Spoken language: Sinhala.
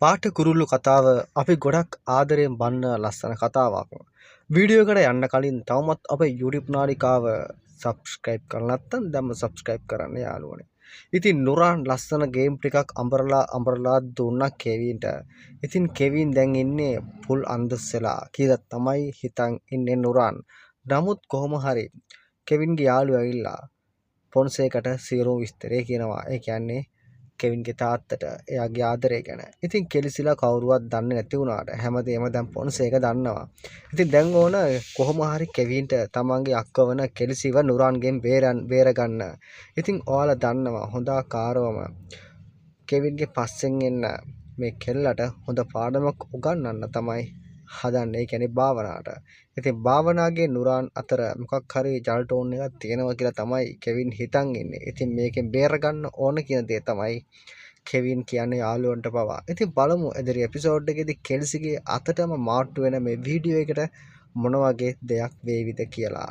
පාට කුරුල්ලු කතාව අපි ගොඩක් ආදරයෙන් බලන ලස්සන කතාවක්. වීඩියෝ එකට යන්න කලින් තවමත් අපේ YouTube නාලිකාව subscribe කරලා නැත්නම් දැන්ම subscribe කරන්න යාළුවනේ. ඉතින් නුරාන් ලස්සන ගේම් ටිකක් අඹරලා දුන්නා කෙවින්ට. ඉතින් කෙවින් දැන් ඉන්නේ full අන්දස්සලා කියලා තමයි හිතන් ඉන්නේ නුරාන්. නමුත් කොහොම හරි කෙවින්ගේ යාළුවා ඇවිල්ලා ෆොන්සේකට සියලුම විස්තරය කියනවා. ඒ කියන්නේ කෙවින්ගේ තාත්තට එයාගේ ආදරය ගැන. ඉතින් කෙලිසිලා කවුරුවත් දන්නේ නැති වුණාට හැමදේම දැන් ෆොන්සේක දන්නවා. ඉතින් දැන් ඕන කොහොම හරි කෙවින්ට තමන්ගේ අක්ක වන කෙලිසිව නුරාන්ගෙන් බේරගන්න. ඉතින් ඔයාලා දන්නවා හොඳ ආකාරවම කෙවින්ගේ පස්සෙන් එන්න මේ කෙල්ලට හොඳ පාඩමක් උගන්වන්න තමයි හදන්නේ. ඒ කියන්නේ භාවනාවට. ඉතින් භාවනාගේ නුරාන් අතර මොකක් හරි ජල් ටෝන් එකක් තියෙනවා කියලා තමයි කෙවින් හිතන් ඉන්නේ. ඉතින් මේකෙන් බේරගන්න ඕන කියන දේ තමයි කෙවින් කියන්නේ යාළුවන්ට පවා. ඉතින් බලමු එදිරි එපිසෝඩ් එකේදී කෙල්සිගේ අතටම මාට්ටු වෙන මේ වීඩියෝ එකට මොන වගේ දෙයක් වේවිද කියලා.